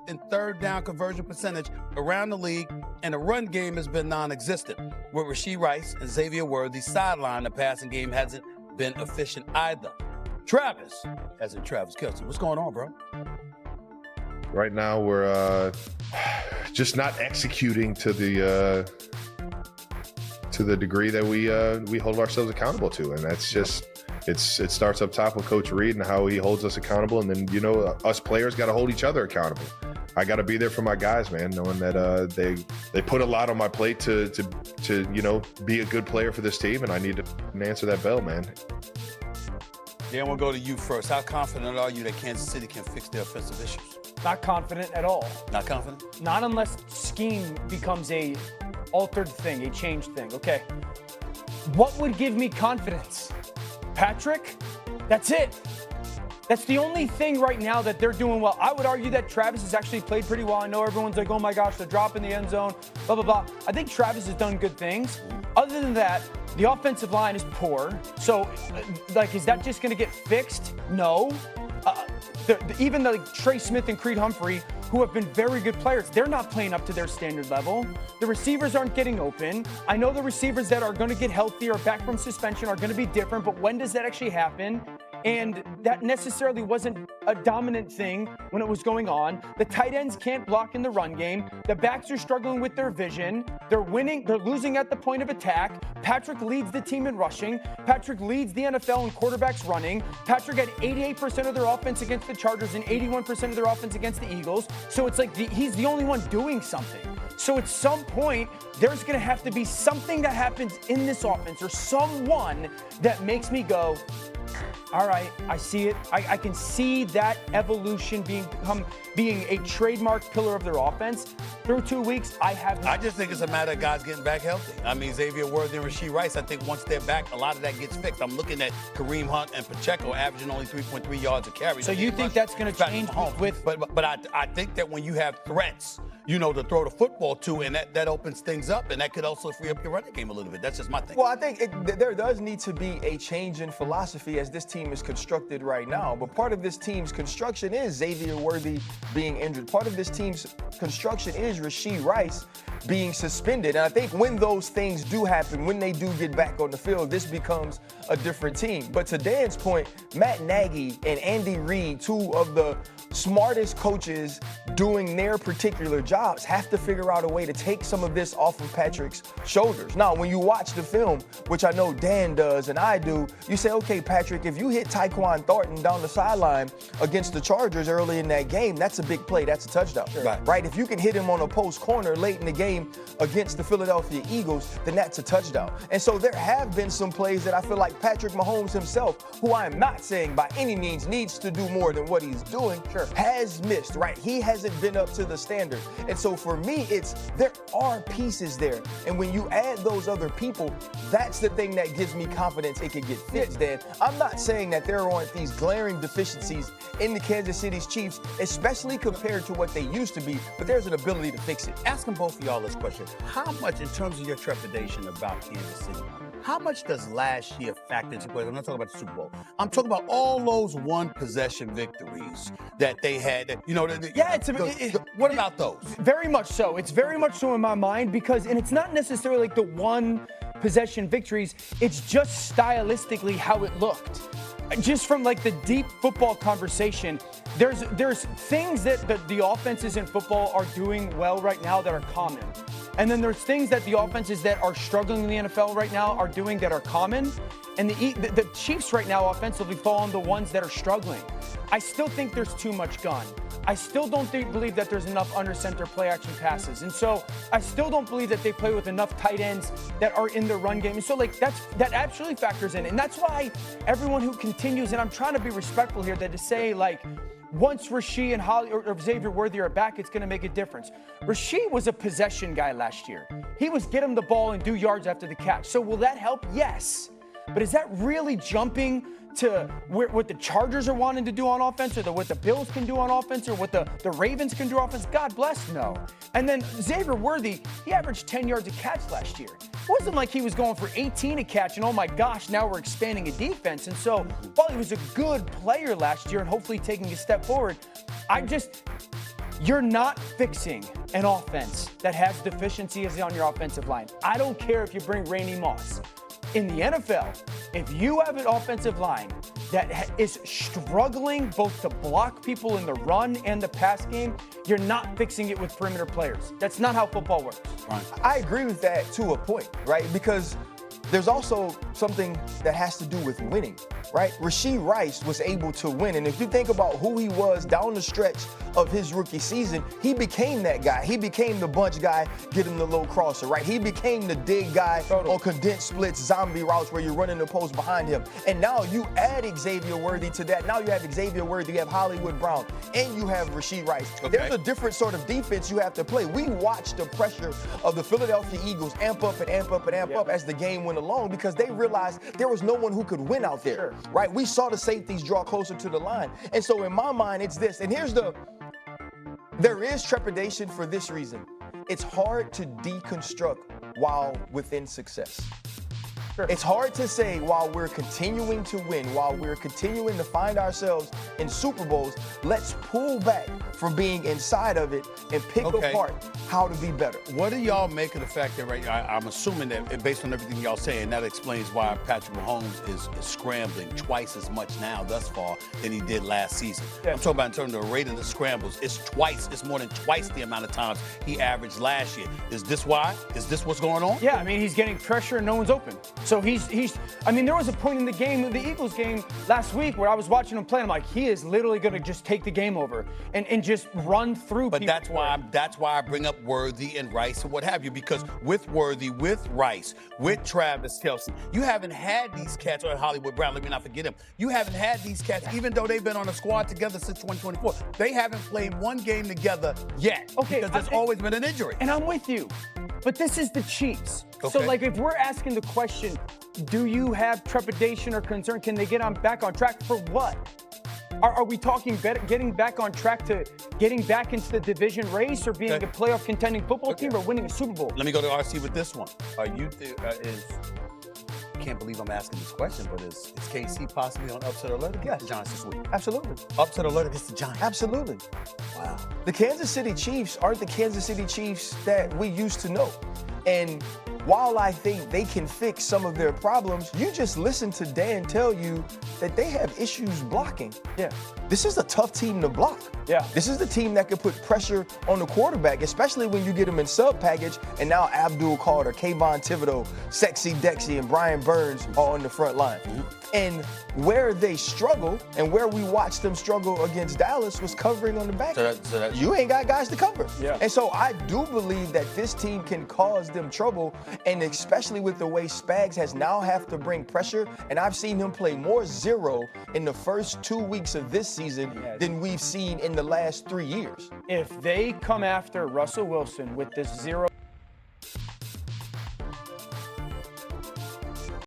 in third down conversion percentage around the league, and the run game has been non-existent. With Rashee Rice and Xavier Worthy sidelined, the passing game hasn't been efficient either. Travis, as in Travis Kelce, what's going on, bro? Right now, we're just not executing to the degree that we hold ourselves accountable to, and that's just it starts up top with Coach Reed and how he holds us accountable, and then us players got to hold each other accountable. I got to be there for my guys, man, knowing that they put a lot on my plate to be a good player for this team, and I need to answer that bell, man. Dan, we'll go to you first. How confident are you that Kansas City can fix their offensive issues? Not confident at all. Not confident? Not unless scheme becomes a altered thing, a changed thing. Okay. What would give me confidence? Patrick? That's it. That's the only thing right now that they're doing well. I would argue that Travis has actually played pretty well. I know everyone's like, oh my gosh, they're dropping the end zone, blah, blah, blah. I think Travis has done good things. Other than that, the offensive line is poor. So, is that just going to get fixed? No. Even Trey Smith and Creed Humphrey, who have been very good players, they're not playing up to their standard level. The receivers aren't getting open. I know the receivers that are going to get healthy or back from suspension are going to be different, but when does that actually happen? And that necessarily wasn't a dominant thing when it was going on. The tight ends can't block in the run game. The backs are struggling with their vision. They're losing at the point of attack. Patrick leads the team in rushing. Patrick leads the NFL in quarterbacks running. Patrick had 88% of their offense against the Chargers and 81% of their offense against the Eagles. So it's like he's the only one doing something. So at some point, there's going to have to be something that happens in this offense or someone that makes me go, all right, I see it. I can see that evolution being a trademark pillar of their offense. Through 2 weeks, I just think it's a matter of guys getting back healthy. I mean, Xavier Worthy and Rashee Rice, I think once they're back, a lot of that gets fixed. I'm looking at Kareem Hunt and Pacheco averaging only 3.3 yards a carry. So you think that's going to change with? But I think that when you have threats, to throw the football to, and that opens things up, and that could also free up your running game a little bit. That's just my thing. Well, I think there does need to be a change in philosophy as this team is constructed right now. But part of this team's construction is Xavier Worthy being injured. Part of this team's construction is Rashee Rice being suspended. And I think when those things do happen, when they do get back on the field, this becomes a different team. But to Dan's point, Matt Nagy and Andy Reid, two of the smartest coaches doing their particular jobs, have to figure out a way to take some of this off of Patrick's shoulders. Now, when you watch the film, which I know Dan does and I do, you say, okay, Patrick, if you hit Tyquan Thornton down the sideline against the Chargers early in that game, that's a big play. That's a touchdown. Sure. Right? If you can hit him on a post corner late in the game against the Philadelphia Eagles, then that's a touchdown. And so there have been some plays that I feel like Patrick Mahomes himself, who I am not saying by any means needs to do more than what he's doing, has missed, right? He hasn't been up to the standard. And so for me, there are pieces there. And when you add those other people, that's the thing that gives me confidence it could get fixed, Dan. I'm not saying that there aren't these glaring deficiencies in the Kansas City's Chiefs, especially compared to what they used to be, but there's an ability to fix it. Asking both of y'all this question, how much, in terms of your trepidation about Kansas City, how much does last year factor into play? I'm not talking about the Super Bowl. I'm talking about all those one-possession victories that they had. What about those? Very much so. It's very much so in my mind and it's not necessarily like the one-possession victories. It's just stylistically how it looked. Just from like the deep football conversation, there's things that the offenses in football are doing well right now that are common. And then there's things that the offenses that are struggling in the NFL right now are doing that are common. And the Chiefs right now offensively fall on the ones that are struggling. I still think there's too much gun. I still don't believe that there's enough under center play action passes. And so I still don't believe that they play with enough tight ends that are in the run game. And so that absolutely factors in. And that's why everyone who continues, and I'm trying to be respectful here, that to say once Rashee and Holly or Xavier Worthy are back, it's going to make a difference. Rashee was a possession guy last year. He was get him the ball and do yards after the catch. So will that help? Yes. But is that really jumping to what the Chargers are wanting to do on offense, or what the Bills can do on offense, or what the Ravens can do on offense? God bless, no. And then Xavier Worthy, he averaged 10 yards a catch last year. It wasn't like he was going for 18 a catch, and oh my gosh, now we're expanding a defense. And so while he was a good player last year and hopefully taking a step forward, You're not fixing an offense that has deficiencies on your offensive line. I don't care if you bring Randy Moss. In the NFL, if you have an offensive line that is struggling both to block people in the run and the pass game, you're not fixing it with perimeter players. That's not how football works. Right. I agree with that to a point, right? Because there's also something that has to do with winning, right? Rashee Rice was able to win. And if you think about who he was down the stretch of his rookie season, he became that guy. He became the bunch guy, get him the low crosser, right? He became the dig guy on condensed splits, zombie routes where you're running the post behind him. And now you add Xavier Worthy to that. Now you have Xavier Worthy, you have Hollywood Brown, and you have Rashee Rice. Okay. There's a different sort of defense you have to play. We watched the pressure of the Philadelphia Eagles amp up and amp up and amp up as the game went along because they realized there was no one who could win out there, right? We saw the safeties draw closer to the line. And so in my mind, it's this. And there is trepidation for this reason. It's hard to deconstruct while within success. It's hard to say while we're continuing to win, while we're continuing to find ourselves in Super Bowls, let's pull back from being inside of it and pick apart how to be better. What do y'all make of the fact that I'm assuming that based on everything y'all saying, that explains why Patrick Mahomes is scrambling twice as much now thus far than he did last season. I'm talking about in terms of the rate of the scrambles. It's more than twice the amount of times he averaged last year. Is this why? Is this what's going on? Yeah, I mean, he's getting pressure and no one's open. So I mean, there was a point in the game, the Eagles game last week where I was watching him play and I'm like, he is literally going to just take the game over and just run through but people. That's why I bring up Worthy and Rice and what have you, because with Worthy, with Rice, with Travis Kelce, you haven't had these cats, or Hollywood Brown, let me not forget him. You haven't had these cats, even though they've been on a squad together since 2024. They haven't played one game together yet. Because there's always been an injury. And I'm with you. But this is the Chiefs. So, like, if we're asking the question, do you have trepidation or concern? Can they get back on track for what? Are we talking getting back on track to getting back into the division race or being a playoff contending football team or winning a Super Bowl? Let me go to RC with this one. Are you I can't believe I'm asking this question, but is KC possibly on upset alert against the Giants this week? Absolutely. Upset alert against the Giants? Absolutely. Wow. The Kansas City Chiefs aren't the Kansas City Chiefs that we used to know. And while I think they can fix some of their problems, you just listen to Dan tell you that they have issues blocking. Yeah. This is a tough team to block. Yeah. This is the team that could put pressure on the quarterback, especially when you get them in sub package, and now Abdul Carter, Kayvon Thibodeau, Sexy Dexy, and Brian Burns are on the front line. And where they struggle and where we watched them struggle against Dallas was covering on the back. So you ain't got guys to cover. Yeah. And so I do believe that this team can cause them trouble, and especially with the way Spags has now have to bring pressure, and I've seen him play more zero in the first 2 weeks of this season than we've seen in the last 3 years. If they come after Russell Wilson with this zero